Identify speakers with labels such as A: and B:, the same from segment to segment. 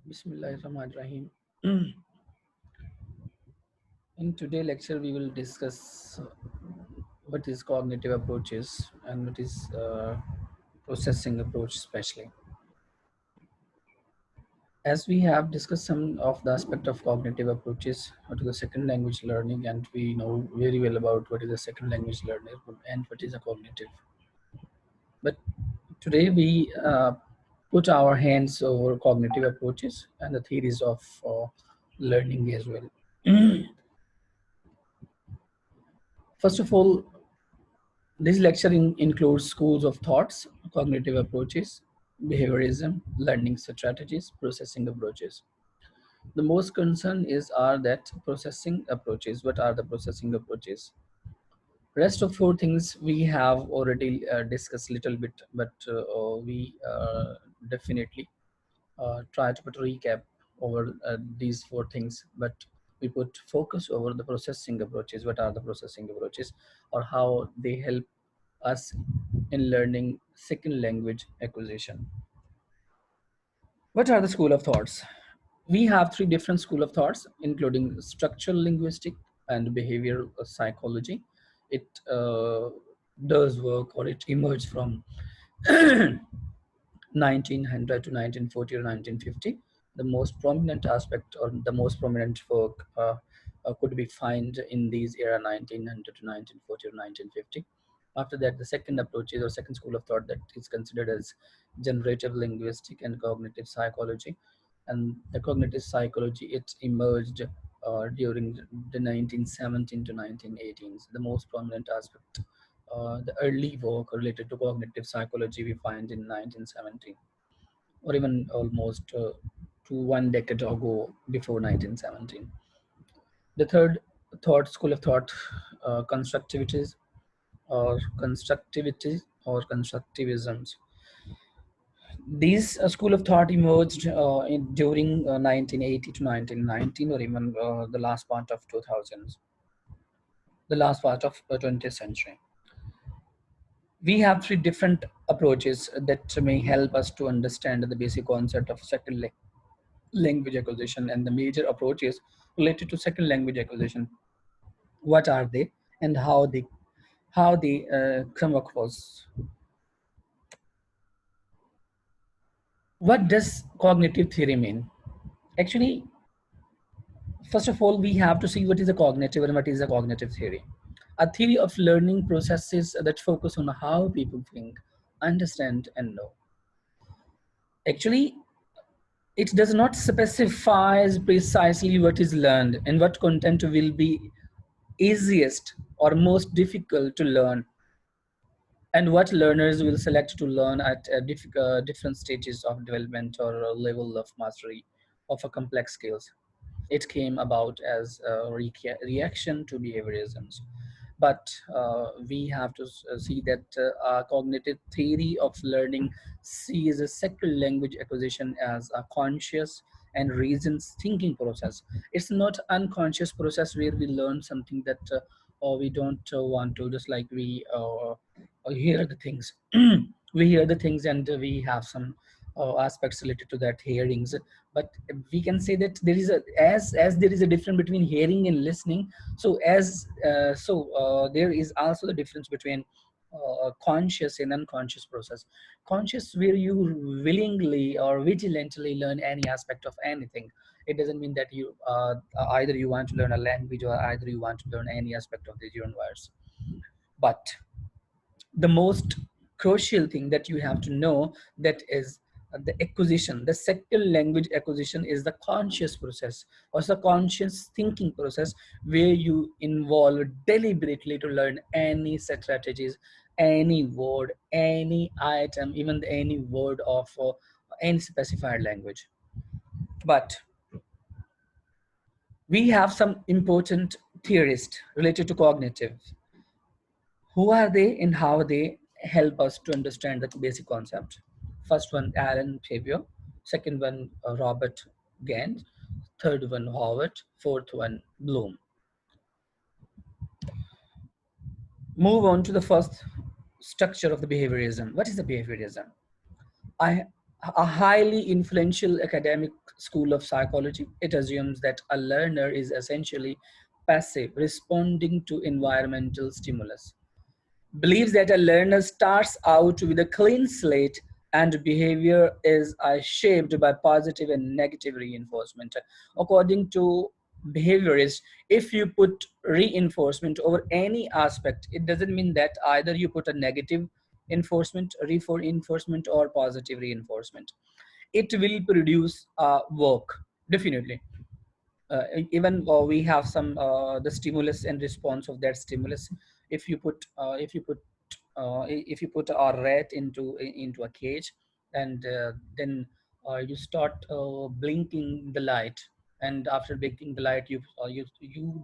A: Bismillahirrahmanirrahim. In today's lecture, we will discuss what is cognitive approaches and what is processing approach, especially. As we have discussed some of the aspect of cognitive approaches to the second language learning, and we know very well about what is a second language learner and what is a cognitive. But today we put our hands over cognitive approaches and the theories of learning as well. First of all, this lecture includes schools of thoughts, cognitive approaches, behaviorism, learning strategies, processing approaches. The most concern is are that processing approaches. What are the processing approaches? Rest of four things we have already discussed a little bit, but we definitely try to put a recap over these four things. But we put focus over the processing approaches. What are the processing approaches, or how they help us in learning second language acquisition. What are the school of thoughts? We have three different school of thoughts, including structural linguistic and behavioral psychology. It does work, or it emerged from 1900 to 1940 or 1950. The most prominent aspect or the most prominent work could be found in these era 1900 to 1940 or 1950. After that, the second approach is or second school of thought that is considered as generative linguistic and cognitive psychology. And the cognitive psychology, it emerged during the 1917 to 1918s. The most prominent aspect, the early work related to cognitive psychology we find in 1970, or even almost to one decade ago before 1917. The third thought school of thought, constructivities or constructivity or constructivisms. These school of thought emerged during 1980 to 1919, or even the last part of 2000s, the last part of 20th century. We have three different approaches that may help us to understand the basic concept of second language acquisition and the major approaches related to second language acquisition. What are they and how they come across? What does cognitive theory mean? Actually, first of all, we have to see what is a cognitive and what is a cognitive theory. A theory of learning processes that focus on how people think, understand, and know. Actually, it does not specify precisely what is learned and what content will be easiest or most difficult to learn, and what learners will select to learn at different stages of development or a level of mastery of a complex skills. It came about as a reaction to behaviorisms. But we have to see that cognitive theory of learning sees a second language acquisition as a conscious and reasons thinking process. It's not unconscious process where we learn something that or we don't want to, just like we hear the things. We hear the things and we have some aspects related to that hearings. But we can say that there is a as there is a difference between hearing and listening, so there is also the difference between conscious and unconscious process. Conscious, where you willingly or vigilantly learn any aspect of anything. It doesn't mean that you either you want to learn a language or either you want to learn any aspect of the universe. But the most crucial thing that you have to know, that is the acquisition, the second language acquisition is the conscious process or the conscious thinking process, where you involve deliberately to learn any strategies, any word, any item, even any word of any specified language. But we have some important theorists related to cognitive. Who are they and how they help us to understand the basic concept? First one, Alan Fabio. Second one, Robert Gant. Third one, Howard. Fourth one, Bloom. Move on to the first structure of the behaviorism. What is the behaviorism? I a highly influential academic school of psychology. It assumes that a learner is essentially passive, responding to environmental stimulus. Believes that a learner starts out with a clean slate and behavior is shaped by positive and negative reinforcement. According to behaviorists, if you put reinforcement over any aspect, it doesn't mean that either you put a negative reinforcement or positive reinforcement. It will produce work, definitely. Even we have some the stimulus and response of that stimulus. If you put a rat into a cage, and then you start blinking the light, and after blinking the light, you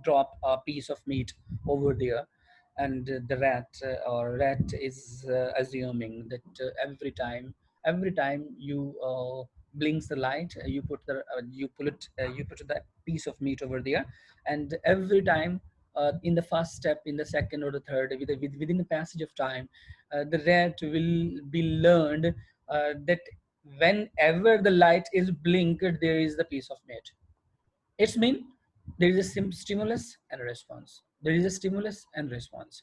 A: drop a piece of meat over there, and the rat is assuming that every time you blinks the light, you put that piece of meat over there, and every time, in the first step, in the second or the third, within the passage of time, the rat will be learned that whenever the light is blinked, there is the piece of meat. It's mean there is a stimulus and a response. There is a stimulus and response.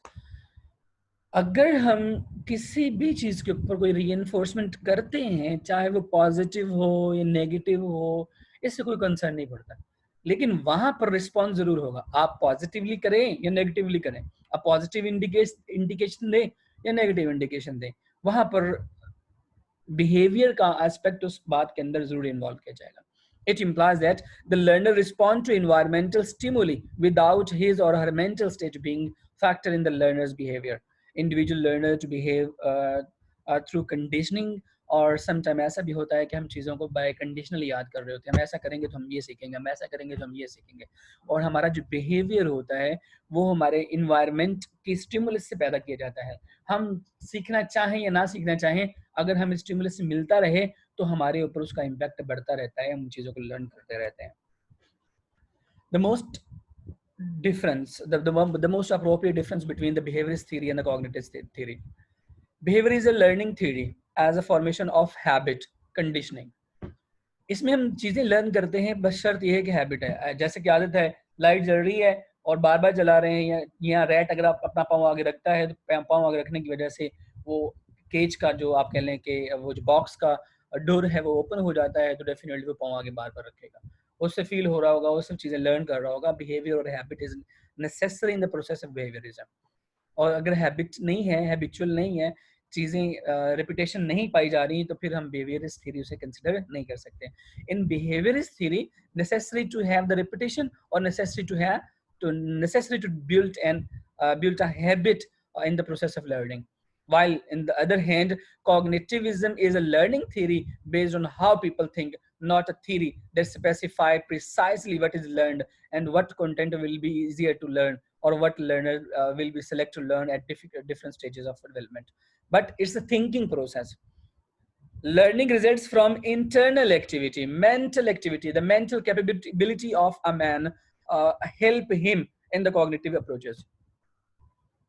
A: अगर हम किसी भी चीज के ऊपर कोई reinforcement करते हैं, चाहे वो पॉजिटिव हो या नेगेटिव हो, इससे कोई कंसर्न नहीं पड़ता, लेकिन वहां पर रिस्पॉन्स जरूर होगा। आप पॉजिटिवली करें या नेगेटिवली करें, आप पॉजिटिव इंडिकेशन दें या नेगेटिव इंडिकेशन दें, वहां पर बिहेवियर का एस्पेक्ट उस बात के अंदर जरूर इन्वॉल्व किया जाएगा। It implies that the learner responds to environmental stimuli without his or her mental state being factor in the learner's behavior. Individual learner to behave through conditioning, और समटाइम ऐसा भी होता है कि हम चीज़ों को बाय कंडीशनल याद कर रहे होते हैं। हम ऐसा करेंगे तो हम ये सीखेंगे, हम ऐसा करेंगे तो हम ये सीखेंगे, और हमारा जो बिहेवियर होता है वो हमारे इन्वायरमेंट की स्टिमुलस से पैदा किया जाता है। हम सीखना चाहें या ना सीखना चाहें, अगर हम स्टिमुलस से मिलता रहे तो हमारे ऊपर उसका इम्पैक्ट बढ़ता रहता है, हम चीज़ों को लर्न करते रहते हैं। The most difference, the most appropriate difference between the behaviorist theory and the cognitive theory. Behavior is a learning theory as a formation of habit conditioning. इसमें हम चीजें लर्न करते हैं, बस शर्त यह है कि हैबिट है। जैसे कि आदत है, लाइट जल रही है और बार बार जला रहे हैं, या रैट अगर आप अपना पाँव आगे रखता है तो पाँव आगे रखने की वजह से वो केज का जो आप कह लें कि वो जो बॉक्स का डोर है वो ओपन हो जाता है, तो डेफिनेटली वो पाँव आगे बार बार रखेगा। उससे फील हो रहा होगा, वो सब चीज़ें लर्न कर रहा होगा। बिहेवियर और habit is necessary in the process of behaviourism. और अगर हैबिट नहीं है, हैबिचुअल नहीं है, चीज़ें रेपुटेशन नहीं पाई जा रही, तो फिर हम बिहेवियरिस्ट थ्योरी उसे कंसिडर नहीं कर सकते। In behaviourist theory necessary to have the reputation और necessary to build a habit in the process of learning. While in the other hand, cognitivism is a learning theory based on how people think, not a theory that specifies precisely what is learned and what content will be easier to learn, or what learner will be select to learn at different stages of development. But it's a thinking process. Learning results from internal activity, mental activity. The mental capability of a man help him in the cognitive approaches.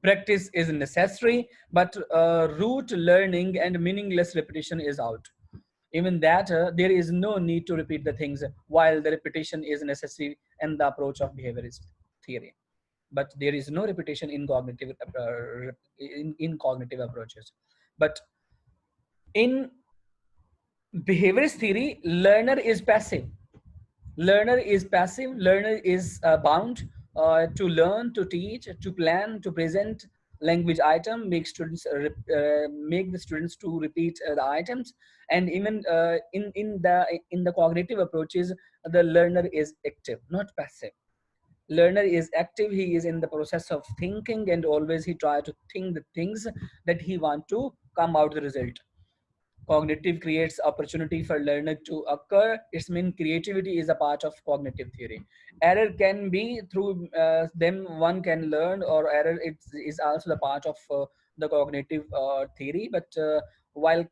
A: Practice is necessary, but rote learning and meaningless repetition is out. Even that, there is no need to repeat the things, while the repetition is necessary in the approach of behaviorist theory. But there is no repetition in cognitive approaches. But in behaviorist theory, learner is passive. Learner is passive. Learner is bound to learn, to teach, to plan, to present language item, make the students to repeat the items, and even in the cognitive approaches, the learner is active, not passive. Learner is active. He is in the process of thinking, and always he try to think the things that he want to come out the result. Cognitive creates opportunity for learner to occur. It's mean creativity is a part of cognitive theory. Error can be through them one can learn, or error is also the part of the cognitive theory. But while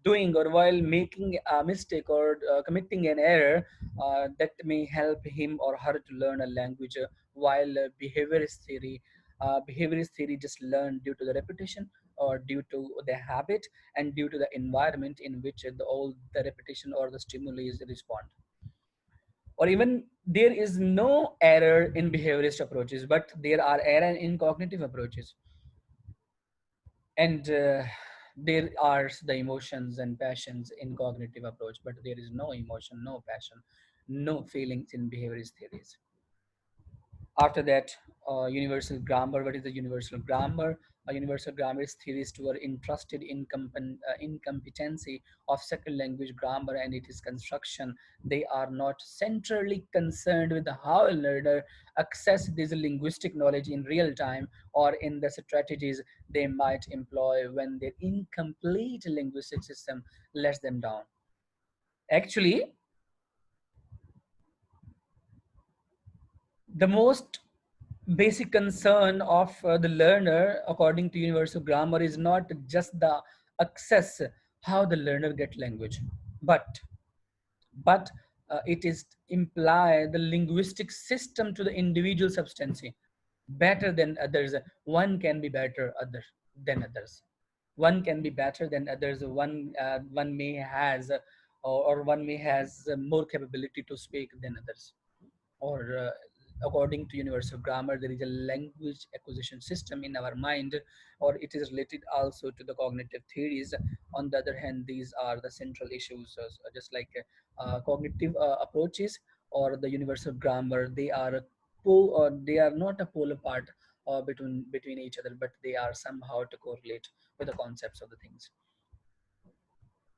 A: doing or while making a mistake or committing an error, that may help him or her to learn a language, while behaviorist theory just learn due to the repetition, or due to their habit and due to the environment in which all the repetition or the stimuli is respond. Or even there is no error in behaviorist approaches, but there are error in cognitive approaches. And there are the emotions and passions in cognitive approach, but there is no emotion, no passion, no feelings in behaviorist theories. After that, universal grammar. What is the universal grammar? A universal grammar is theorists who are interested in incompetency of second language grammar and its construction. They are not centrally concerned with how a learner access this linguistic knowledge in real time or in the strategies they might employ when their incomplete linguistic system lets them down. Actually, the most basic concern of the learner according to universal grammar is not just the access how the learner get language, but it is imply the linguistic system to the individual substance better than others. One can be better other than others, one can be better than others, one may has or one may has more capability to speak than others. Or according to universal grammar, there is a language acquisition system in our mind, or it is related also to the cognitive theories. On the other hand, these are the central issues, just like cognitive approaches or the universal grammar. They are or they are not a polar part between each other, but they are somehow to correlate with the concepts of the things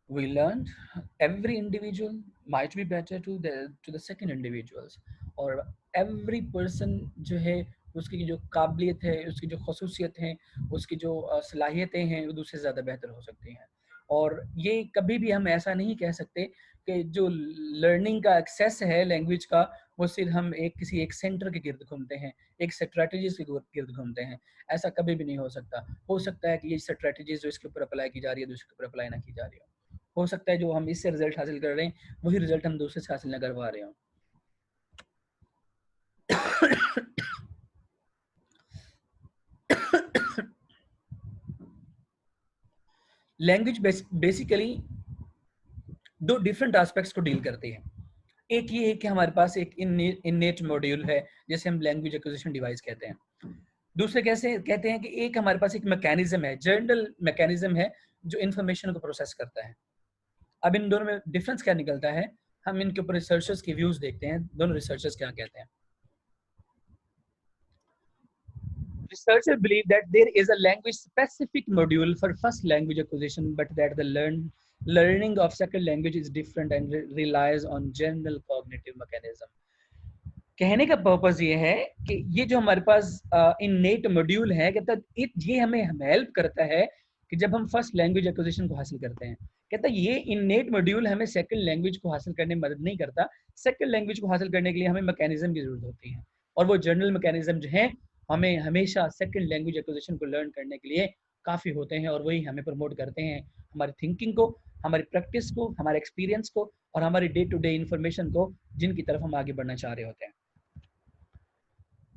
A: we learned. Every individual might be better to the second individuals, और every person जो है उसकी जो काबिलियत है, उसकी जो खसूसियत है, उसकी जो सलाहियतें हैं, वो दूसरे से ज़्यादा बेहतर हो सकती हैं. और ये कभी भी हम ऐसा नहीं कह सकते कि जो लर्निंग का एक्सेस है लैंग्वेज का, वो सिर्फ हम किसी एक सेंटर के गिर्द घूमते हैं, एक स्ट्रेटजीज के गिर्द घूमते हैं. ऐसा कभी भी नहीं हो सकता. हो सकता है कि ये स्ट्रेटजीज जो इसके ऊपर अप्लाई की जा रही है दूसरे के ऊपर अप्लाई ना की जा रही हो सकता है जो हम इससे रिजल्ट हासिल कर रहे हैं वही रिजल्ट हम दूसरे से हासिल ना कर पा रहे हो. लैंग्वेज बेसिकली दो डिफरेंट एस्पेक्ट्स को डील करती है. एक ये है कि हमारे पास एक इननेट मॉड्यूल है जिसे हम लैंग्वेज एक्विजिशन डिवाइस कहते हैं. दूसरे कैसे कहते हैं कि एक हमारे पास एक मैकेनिज्म है, जनरल मैकेनिज्म है जो इंफॉर्मेशन को प्रोसेस करता है. अब इन दोनों में डिफरेंस क्या निकलता है, हम इनके ऊपर रिसर्चर्स के व्यूज देखते हैं. दोनों रिसर्चर्स क्या कहते हैं. Researchers believe that there is a language-specific module for first language acquisition, but that the learning of second language is different and relies on general cognitive mechanism. कहने का पर्पस ये है कि ये जो हमारे पास इननेट मॉड्यूल है, कहता है ये हमें हेल्प करता है कि जब हम फर्स्ट लैंग्वेज एक्विजिशन को हासिल करते हैं. कहता है ये इननेट मॉड्यूल हमें सेकंड लैंग्वेज को हासिल करने में मदद नहीं करता. सेकंड लैंग्वेज को हासिल करने के लिए हमें मैकेनिज्म की जरूरत होती है, और वो जनरल मैकेनिज्म जो है हमें हमेशा सेकंड लैंग्वेज एक्विजिशन को लर्न करने के लिए काफ़ी होते हैं, और वही हमें प्रमोट करते हैं हमारी थिंकिंग को, हमारी प्रैक्टिस को, हमारे एक्सपीरियंस को, और हमारी डे टू डे इंफॉर्मेशन को, जिनकी तरफ हम आगे बढ़ना चाह रहे होते हैं.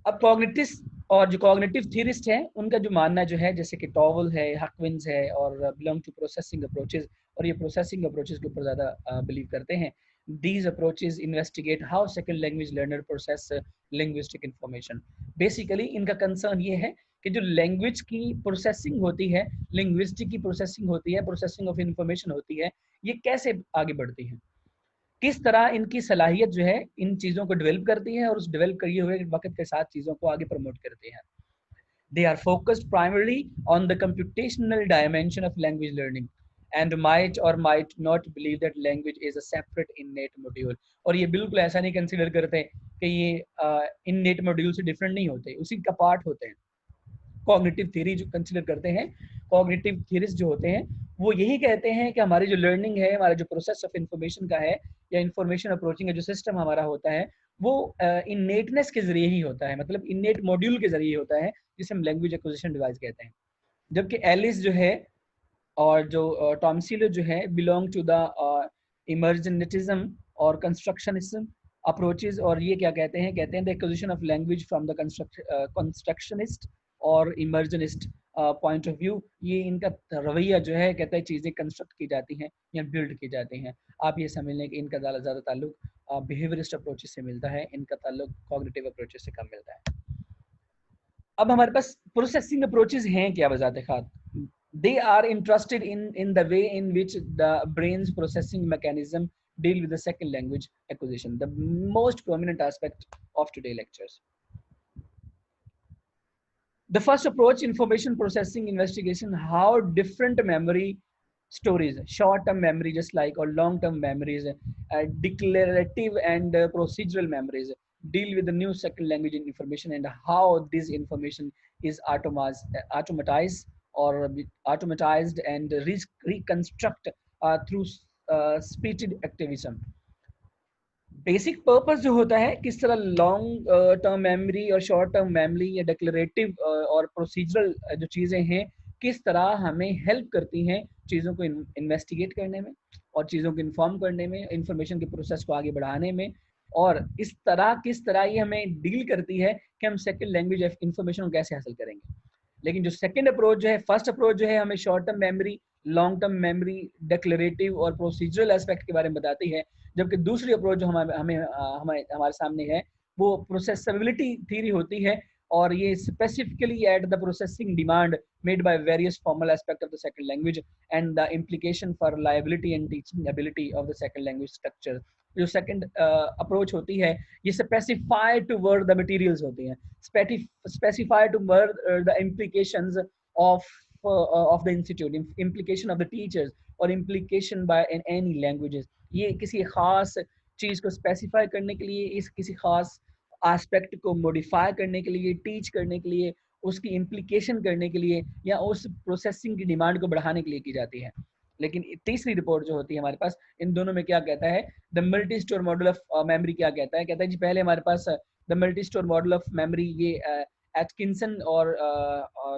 A: अब कॉग्निटिस्ट और जो कॉग्निटिव थियरिस्ट हैं उनका जो मानना जो है, जैसे कि टॉवल है, हकविंस है, और बिलोंग टू प्रोसेसिंग अप्रोचेस, और ये प्रोसेसिंग अप्रोचेस के ऊपर ज़्यादा बिलीव करते हैं. These approaches investigate how second language learner process linguistic information. Basically इनका कंसर्न ये है कि जो लैंग्वेज की प्रोसेसिंग होती है, लिंग्विस्टिक की प्रोसेसिंग होती है, प्रोसेसिंग ऑफ इंफॉर्मेशन होती है, ये कैसे आगे बढ़ती है, किस तरह इनकी सलाहियत जो है इन चीज़ों को डेवलप करती है, और उस डेवलप किए हुए वक्त के साथ चीज़ों को आगे प्रमोट करती है. They are focused primarily on the computational dimension of language learning and might or might not believe that language is a separate innate module. और ये बिल्कुल ऐसा नहीं कंसीडर करते कि ये innate module से डिफरेंट नहीं होते, उसी का पार्ट होते हैं. कॉग्निटिव थ्योरी जो कंसीडर करते हैं, कॉग्निटिव थ्योरिस्ट जो होते हैं, वो यही कहते हैं कि हमारी जो लर्निंग है, हमारा जो प्रोसेस ऑफ इंफॉर्मेशन का है, या इंफॉर्मेशन अप्रोचिंग का जो सिस्टम हमारा होता है, वो इननेटनेस के जरिए ही होता है, मतलब इननेट मॉड्यूल के जरिए होता है, जिसे हम लैंग्वेज एक्विजिशन डिवाइस कहते हैं. जबकि एलिस जो है और जो टॉमसिलो जो है बिलोंग टू द इमर्जनिटिज्म और कंस्ट्रक्शनिज्म अप्रोचेज. और ये क्या कहते हैं the acquisition of language from the constructionist और इमर्जनिस्ट पॉइंट ऑफ व्यू, ये इनका रवैया जो है कहता है चीज़ें कंस्ट्रक्ट की जाती हैं या बिल्ड की जाती हैं। आप ये समझ लें कि इनका ज़्यादा ताल्लुक बिहेवियरिस्ट अप्रोचेस से मिलता है, इनका ताल्लुक कॉग्निटिव अप्रोचेस से कम मिलता है। अब हमारे पास प्रोसेसिंग अप्रोचेस हैं क्या बजाते खात? They are interested in the way in which the brain's processing mechanism deal with the second language acquisition, the most prominent aspect of today lectures. The first approach, information processing investigation, how different memory stories, short-term memory just like, or long-term memories, declarative and procedural memories, deal with the new second language information, and how this information is automatized or automatized and reconstruct through speech activism. Basic purpose जो होता है किस तरह long term memory और short term memory या declarative और procedural जो चीज़ें हैं किस तरह हमें हेल्प करती हैं चीज़ों को इन्वेस्टिगेट करने में और चीज़ों को इन्फॉर्म करने में, इंफॉर्मेशन के प्रोसेस को आगे बढ़ाने में, और इस तरह किस तरह ये हमें डील करती है कि हम सेकेंड लैंग्वेज इंफॉर्मेशन को कैसे हासिल करेंगे। लेकिन जो सेकेंड अप्रोच जो है, फर्स्ट अप्रोच जो है हमें short term memory, long term memory, declarative और प्रोसीजरल एस्पेक्ट के बारे में बताती है, जबकि दूसरी अप्रोच जो हमारे सामने है वो प्रोसेसिबिलिटी थ्योरी होती है, और ये specifically at the processing demand made by various formal aspect of the second language and the implication for liability and teaching ability of the second language structure. जो सेकंड अप्रोच होती है ये specify toward the materials होती हैं, specify to the implications of the institute, implication of the teachers, और implication by in any languages। ये किसी खास चीज को स्पेसिफाई करने के लिए, इस किसी खास एस्पेक्ट को मॉडिफाई करने के लिए, टीच करने के लिए, उसकी इम्प्लीकेशन करने के लिए, या उस प्रोसेसिंग की डिमांड को बढ़ाने के लिए की जाती है। लेकिन तीसरी रिपोर्ट जो होती है हमारे पास, इन दोनों में क्या कहता है, the multi store model of memory क्या कहता है? कहता है जी पहले हमारे पास the multi store model of memory, ये एटकिंसन और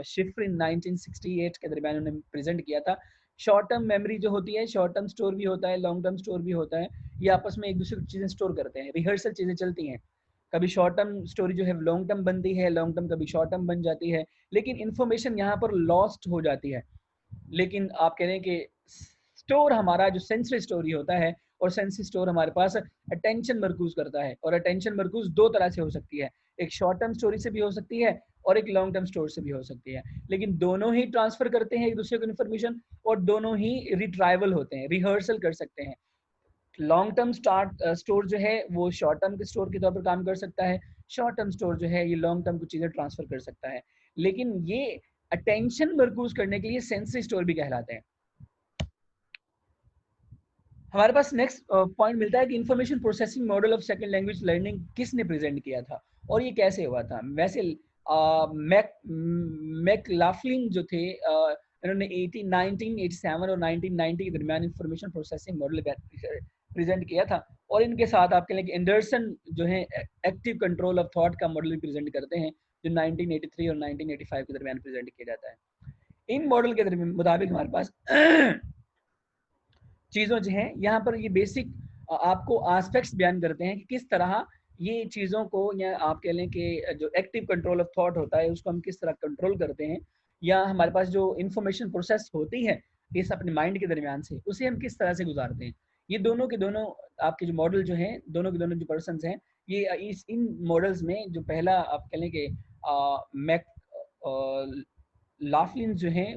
A: शिफ्रिन 1968 के दरमियान उन्होंने प्रेजेंट किया था। शॉर्ट टर्म मेमोरी जो होती है, शॉर्ट टर्म स्टोर भी होता है, लॉन्ग टर्म स्टोर भी होता है, ये आपस में एक दूसरे की चीज़ें स्टोर करते हैं, रिहर्सल चीज़ें चलती हैं। कभी शॉर्ट टर्म स्टोरी जो है लॉन्ग टर्म बनती है, लॉन्ग टर्म कभी शॉर्ट टर्म बन जाती है, लेकिन इन्फॉर्मेशन यहाँ पर लॉस्ट हो जाती है। लेकिन आप कह रहे हैं कि स्टोर हमारा जो सेंसरी स्टोरी होता है, और सेंसरी स्टोर हमारे पास अटेंशन मरकूज करता है, और अटेंशन मरकूज दो तरह से हो सकती है, एक शॉर्ट टर्म स्टोरी से भी हो सकती है और एक लॉन्ग टर्म स्टोर से भी हो सकती है, लेकिन दोनों ही ट्रांसफर करते हैं एक दूसरे को इन्फॉर्मेशन, और दोनों ही रिट्राइवल होते हैं, रिहर्सल कर सकते हैं। लॉन्ग टर्म स्टोर जो है वो शॉर्ट टर्म के स्टोर के तौर पर काम कर सकता है, शॉर्ट टर्म स्टोर जो है ये लॉन्ग टर्म कुछ चीज़ें ट्रांसफर कर सकता है, लेकिन ये अटेंशन मरकूज करने के लिए सेंसरी स्टोर भी कहलाते हैं। हमारे पास नेक्स्ट पॉइंट मिलता है कि information processing model of second language learning किसने प्रेजेंट किया था और ये कैसे हुआ था? वैसे मैकलाफ्लिन जो थे, इन्होंने 1987 और 1990 के दरमियान इंफॉर्मेशन प्रोसेसिंग मॉडल प्रेजेंट किया था, और इनके साथ आप कह लें कि एंडरसन जो है एक्टिव कंट्रोल ऑफ थॉट का मॉडल प्रेजेंट करते हैं, जो 1983 और 1985 के दरमियान प्रेजेंट किया जाता है। इन मॉडल के मुताबिक हमारे पास चीज़ों जो हैं यहाँ पर ये बेसिक आपको एस्पेक्ट्स बयान करते हैं कि किस तरह ये चीज़ों को, या आप कह लें कि जो एक्टिव कंट्रोल ऑफ थॉट होता है उसको हम किस तरह कंट्रोल करते हैं, या हमारे पास जो इंफॉर्मेशन प्रोसेस होती है इस अपने माइंड के दरमियान से, उसे हम किस तरह से गुजारते हैं। ये दोनों के दोनों आपके जो मॉडल जो हैं, दोनों के दोनों जो पर्सन हैं, ये इन मॉडल्स में जो पहला आप कह लें कि मैक लाफ्लिन जो हैं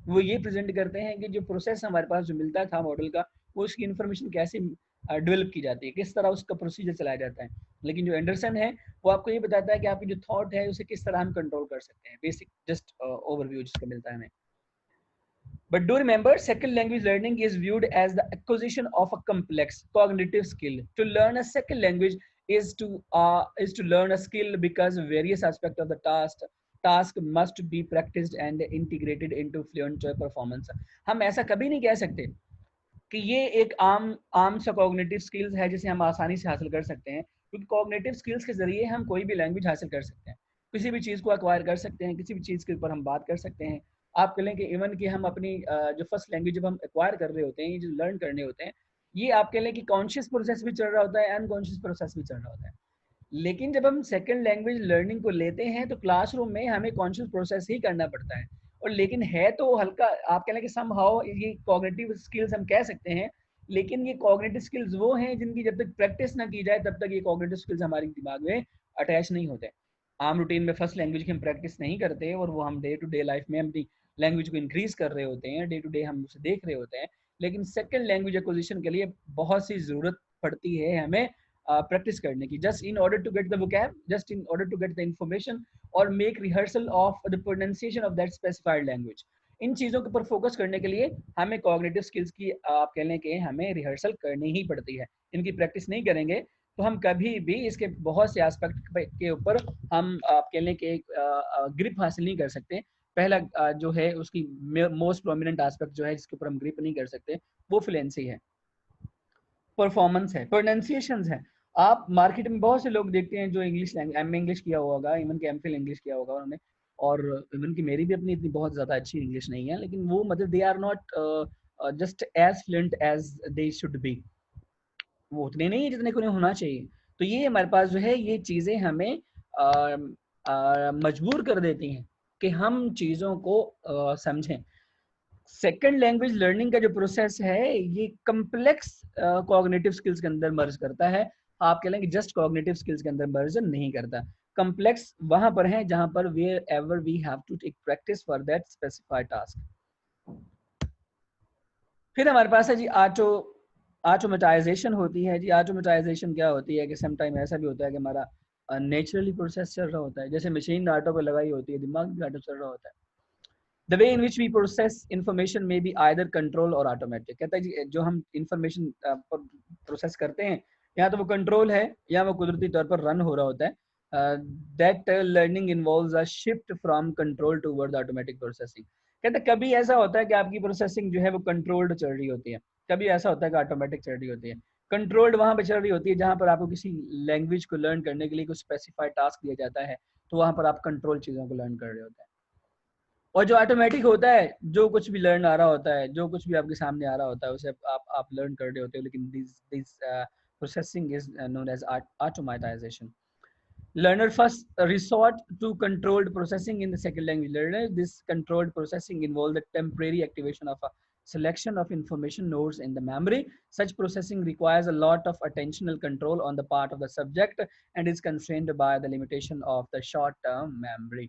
A: वो ये प्रेजेंट करते हैं कि जो प्रोसेस हमारे पास जो मिलता था मॉडल का, वो उसकी इन्फॉर्मेशन कैसे डेवलप की जाती है, किस तरह उसका प्रोसीजर चलाया जाता है। लेकिन जो एंडरसन है वो आपको ये बताता है कि आपकी जो थॉट है उसे किस तरह हम कंट्रोल कर सकते हैं, बेसिक जस्ट ओवरव्यू जिसका मिलता है हमें। But do remember, second language learning is viewed as the acquisition of a complex cognitive skill. To learn a second language is to learn a skill because various aspects of the task must be practiced and integrated into fluent performance. हम ऐसा कभी नहीं कह सकते कि ये एक आम सा कॉग्निटिव स्किल्स है जिसे हम आसानी से हासिल कर सकते हैं, क्योंकि कॉग्निटिव स्किल्स के जरिए हम कोई भी लैंग्वेज हासिल कर सकते हैं, किसी भी चीज़ को एक्वायर कर सकते हैं, किसी भी चीज़ के ऊपर हम बात कर सकते हैं। आप कह लें कि इवन कि हम अपनी जो फर्स्ट लैंग्वेज जब हम एक्वायर कर रहे होते हैं, जो लर्न करने होते हैं, ये आप कह लें कि कॉन्शियस प्रोसेस भी चल रहा होता है, अनकॉन्शियस प्रोसेस भी चल रहा होता है। लेकिन जब हम सेकेंड लैंग्वेज लर्निंग को लेते हैं तो क्लासरूम में हमें कॉन्शियस प्रोसेस ही करना पड़ता है, और लेकिन है तो हल्का, आप कह लें कि समहाउ ये कॉग्निटिव स्किल्स हम कह सकते हैं, लेकिन ये कॉग्निटिव स्किल्स वो हैं जिनकी जब तक प्रैक्टिस ना की जाए तब तक ये कॉग्निटिव स्किल्स हमारे दिमाग में अटैच नहीं होते। आम रूटीन में फर्स्ट लैंग्वेज की हम प्रैक्टिस नहीं करते और वो हम डे टू डे लाइफ में अपनी लैंग्वेज को इंक्रीज कर रहे होते हैं, डे टू डे हम उसे देख रहे होते हैं, लेकिन सेकेंड लैंग्वेज एक्विजिशन के लिए बहुत सी जरूरत पड़ती है हमें प्रैक्टिस करने की, just in order to get the vocab, just in order to get the information और make rehearsal of the pronunciation of that specified language. इन चीज़ों के ऊपर फोकस करने के लिए हमें कॉग्निटिव स्किल्स की आप कह लें कि हमें रिहर्सल करनी ही पड़ती है। इनकी प्रैक्टिस नहीं करेंगे तो हम कभी भी इसके बहुत से एस्पेक्ट के ऊपर हम आप कह लें कि ग्रिप हासिल नहीं कर सकते। पहला जो है उसकी मोस्ट प्रोमिनेंट एस्पेक्ट जो है जिसके ऊपर हम ग्रिप नहीं कर सकते वो फ्लुएंसी है, परफॉर्मेंस है, प्रोनाउंसिएशन है। आप मार्केट में बहुत से लोग देखते हैं जो इंग्लिश एम इंग्लिश किया होगा, इवन के एमफिल इंग्लिश किया होगा उन्होंने, और इवन की मेरी भी अपनी इतनी बहुत ज़्यादा अच्छी इंग्लिश नहीं है, लेकिन वो मतलब they are not just as fluent as they should be, वो उतने नहीं है जितने को उन्हें होना चाहिए। तो ये हमारे पास जो है ये चीज़ें हमें मजबूर कर देती हैं कि हम चीज़ों को समझें। सेकेंड लैंग्वेज लर्निंग का जो प्रोसेस है ये कम्प्लेक्स कॉग्निटिव स्किल्स के अंदर मर्ज करता है। आप कह लेंगे जस्ट कॉग्निटिव स्किल्स के अंदर मर्ज नहीं करता। कम्प्लेक्स वहां पर है जहां पर wherever we have to take practice for that specified task. फिर हमारे पास है जी ऑटोमेटाइजेशन होती है। जी ऑटोमेटाइजेशन क्या होती है कि समटाइम ऐसा भी होता है कि हमारा नेचुरली प्रोसेस चल रहा होता है, जैसे मशीन ऑटो पे लगाई होती है, दिमाग भी ऑटो चल रहा होता है। The way in which we process information may be either control or automatic। कहता है जी जो हम इंफॉर्मेशन प्रोसेस करते हैं या तो वो कंट्रोल है या वो कुदरती तौर पर रन हो रहा होता है। That learning involves a shift from control toward automatic processing. कहते हैं कभी ऐसा होता है कि आपकी प्रोसेसिंग जो है वो कंट्रोल्ड चल रही होती है, कभी ऐसा होता है कि ऑटोमेटिक चल रही होती है। कंट्रोल्ड वहां पर चल रही होती है जहां पर आपको किसी लैंग्वेज को लर्न करने के लिए कुछ स्पेसिफाइड टास्क दिया जाता है, तो वहां पर आप कंट्रोल चीजों को लर्न कर रहे होते हैं। और जो ऑटोमेटिक होता है, जो कुछ भी लर्न आ रहा होता है, जो कुछ भी आपके सामने आ रहा होता है उसे आप लर्न कर रहे होते हो, लेकिन this processing is known as automatisation. Learner first resort to controlled processing in the second language learner. This controlled processing involves the temporary activation of a selection of information nodes in the memory. Such processing requires a lot of attentional control on the part of the subject and is constrained by the limitation of the short-term memory.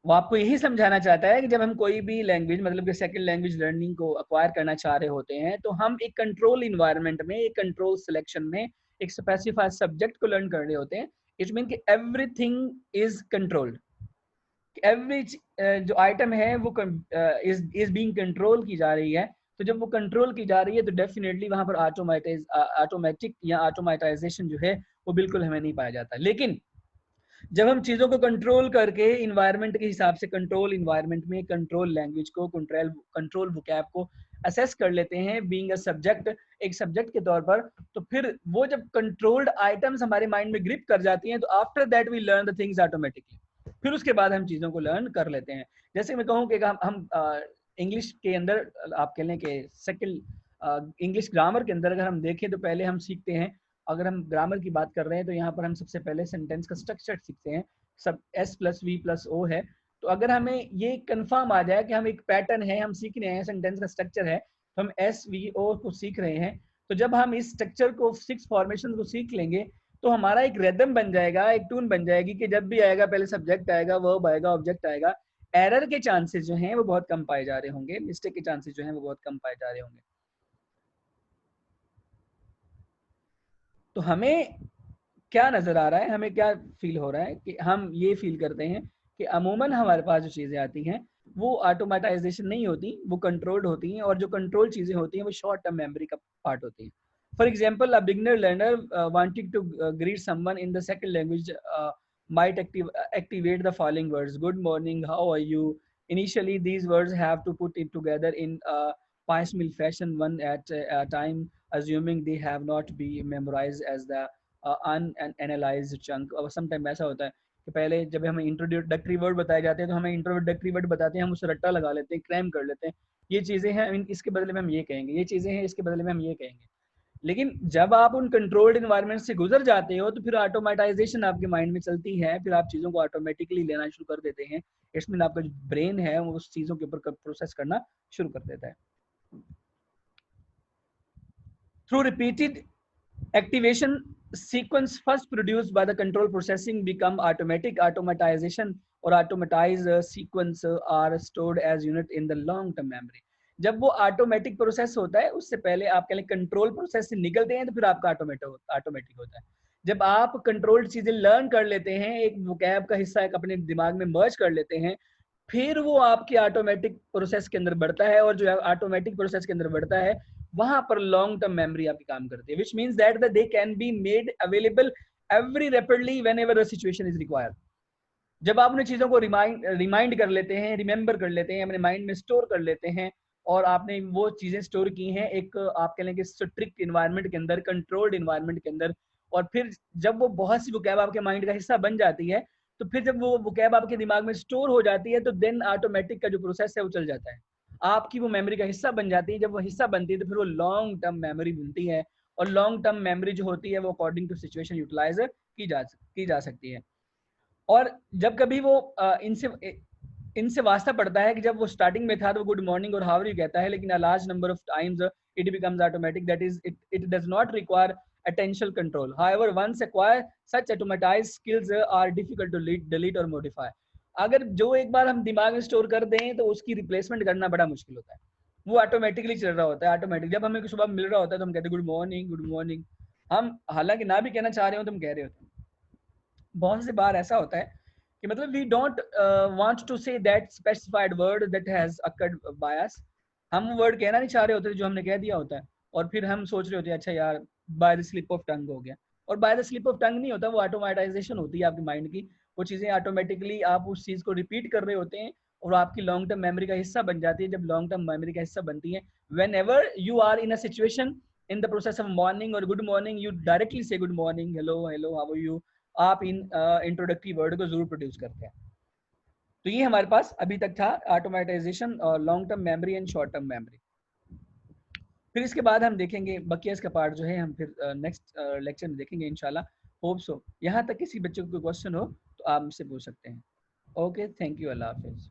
A: वो आपको यही समझाना चाहता है कि जब हम कोई भी लैंग्वेज मतलब कि सेकंड लैंग्वेज लर्निंग को अक्वायर करना चाह रहे होते हैं तो हम एक कंट्रोल इन्वायरमेंट में, एक कंट्रोल सिलेक्शन में एक स्पेसिफाइड सब्जेक्ट को लर्न कर रहे होते हैं। इट मीन कि एवरीथिंग इज कंट्रोल्ड, एवरी जो आइटम है वो इज बीइंग कंट्रोल की जा रही है। तो जब वो कंट्रोल की जा रही है तो डेफिनेटली वहां पर ऑटोमेटिक या ऑटोमेटाइजेशन जो है वो बिल्कुल हमें नहीं पाया जाता। लेकिन जब हम चीजों को कंट्रोल करके इन्वायरमेंट के हिसाब से कंट्रोल इन्वायरमेंट में कंट्रोल लैंग्वेज को, कंट्रोल वोकैब को असेस कर लेते हैं बीइंग अ सब्जेक्ट, एक सब्जेक्ट के तौर पर, तो फिर वो जब कंट्रोल्ड आइटम्स हमारे माइंड में ग्रिप कर जाती हैं तो after that we learn the things automatically. फिर उसके बाद हम चीजों को लर्न कर लेते हैं। जैसे मैं कहूँ कि हम इंग्लिश के अंदर आप कह लें कि सेकंड इंग्लिश ग्रामर के अंदर अगर हम देखें तो पहले हम सीखते हैं, अगर हम ग्रामर की बात कर रहे हैं तो यहाँ पर हम सबसे पहले सेंटेंस का स्ट्रक्चर सीखते हैं। सब S+V+O है। तो अगर हमें ये कंफर्म आ जाए कि हम एक पैटर्न है, हम सीख रहे हैं, सेंटेंस का स्ट्रक्चर है, तो हम SVO को सीख रहे हैं, तो जब हम इस स्ट्रक्चर को, 6 फॉर्मेशन को सीख लेंगे तो हमारा एक रिदम बन जाएगा, एक टून बन जाएगी कि जब भी आएगा पहले सब्जेक्ट आएगा, वर्ब आएगा, ऑब्जेक्ट आएगा। एरर के चांसेस जो हैं वो बहुत कम पाए जा रहे होंगे, मिस्टेक के चांसेस जो हैं वो बहुत कम पाए जा रहे होंगे। तो हमें क्या नजर आ रहा है, हमें क्या फील हो रहा है कि हम ये फील करते हैं कि अमूमन हमारे पास जो चीजें आती हैं वो ऑटोमेटाइजेशन नहीं होती, वो कंट्रोल्ड होती हैं, और जो कंट्रोल चीजें होती हैं वो शॉर्ट टर्म मेमोरी का पार्ट होती हैं। For example a beginner learner wanting to greet someone in the second language might activate the following words: good morning, how are you. Initially these words have to put it together in a piecemeal fashion, one at a time, assuming they have not been memorized as the unanalysed chunk. और sometime ऐसा होता है कि पहले जब हमें introductory word बताए जाते हैं तो हमें इंट्रोडक्टरी वर्ड बताते हैं, हम उसे रट्टा लगा लेते हैं, क्रैम कर लेते हैं, ये चीज़ें हैं, इसके बदले में हम ये कहेंगे, ये चीज़ें हैं, इसके बदले में हम ये कहेंगे। लेकिन जब आप उन कंट्रोल्ड इन्वायरमेंट से गुजर जाते हो तो फिर ऑटोमेटाइजेशन आपके माइंड में चलती है, फिर आप चीज़ों को ऑटोमेटिकली लेना शुरू कर देते हैं। इट्स मीन आपका जो ब्रेन है वो उस चीज़ों के ऊपर प्रोसेस करना शुरू कर देता है। Through repeated activation sequence first produced by the control processing become automatic. Automatization or automatized sequence are stored as unit in the long term memory. जब वो ऑटोमेटिक प्रोसेस होता है उससे पहले आप कह लें कंट्रोल प्रोसेस से निकलते हैं तो फिर आपका ऑटोमेटिक होता है। जब आप कंट्रोल्ड चीजें लर्न कर लेते हैं, एक वोकैब का हिस्सा एक अपने दिमाग में मर्ज कर लेते हैं, फिर वो आपके ऑटोमेटिक प्रोसेस के अंदर बढ़ता है, और जो ऑटोमेटिक प्रोसेस के अंदर बढ़ता है वहां पर लॉन्ग टर्म मेमोरी आपकी काम करती है, which means that they can be made available every rapidly when ever the situation is required. जब आप उन चीजों को रिमाइंड कर लेते हैं, रिमेंबर कर लेते हैं, अपने माइंड में स्टोर कर लेते हैं, और आपने वो चीजें स्टोर की हैं एक आप कह लें कि स्ट्रिक्ट इन्वायरमेंट के अंदर, कंट्रोल्ड इन्वायरमेंट के अंदर, और फिर जब वो बहुत सी वोकैब आपके माइंड का हिस्सा बन जाती है, तो फिर जब वो वोकैब आपके दिमाग में स्टोर हो जाती है तो देन ऑटोमेटिक का जो प्रोसेस है वो चल जाता है, आपकी वो मेमोरी का हिस्सा बन जाती है। जब वो हिस्सा बनती है तो फिर वो लॉन्ग टर्म मेमोरी बनती है, और लॉन्ग टर्म मेमोरी जो होती है वो अकॉर्डिंग टू सिचुएशन यूटिलाइज की जा सकती है। और जब कभी वो इनसे वास्ता पड़ता है कि जब वो स्टार्टिंग में था तो गुड मॉर्निंग और हाउ आर यू कहता है, लेकिन a large number of times it becomes automatic, that is it does not require attentional control. However, once acquired, such automatized skills are difficult to delete or modify. अगर जो एक बार हम दिमाग में store कर दें तो उसकी रिप्लेसमेंट करना बड़ा मुश्किल होता है, वो ऑटोमेटिकली चल रहा होता है। ऑटोमेटिक जब हमें सुबह मिल रहा होता है तो हम कहते हैं गुड मॉर्निंग गुड मॉर्निंग, हम हालांकि ना भी कहना चाह रहे हो तो हम कह रहे होते हैं। बहुत से बार ऐसा होता है कि मतलब we don't want to say that specified word that has occurred by us, हम वर्ड कहना नहीं चाह रहे होते जो हमने कह दिया होता है, और फिर हम सोच रहे होते हैं अच्छा यार by the slip of tongue हो गया, और by the slip of tongue नहीं होता, वो ऑटोमेटाइजेशन होती है आपके माइंड की। वो चीजें ऑटोमेटिकली आप उस चीज को रिपीट कर रहे होते हैं और आपकी लॉन्ग टर्म मेमोरी का हिस्सा बन जाती है। जब लॉन्ग टर्म मेमोरी का हिस्सा बनती है, whenever you are in a situation in the process of morning और good morning, you directly say good morning, hello hello, how are you, आप इन इंट्रोडक्टरी वर्ड को जरूर प्रोड्यूस करते हैं। तो ये हमारे पास अभी तक था ऑटोमेटाइजेशन और long term memory and short term memory. फिर इसके बाद हम देखेंगे बकियास का पार्ट जो है हम फिर नेक्स्ट लेक्चर में देखेंगे इंशाल्लाह। होप सो यहाँ तक किसी बच्चे को कोई क्वेश्चन हो तो आप मुझसे पूछ सकते हैं। Okay, thank you, Allah Hafiz.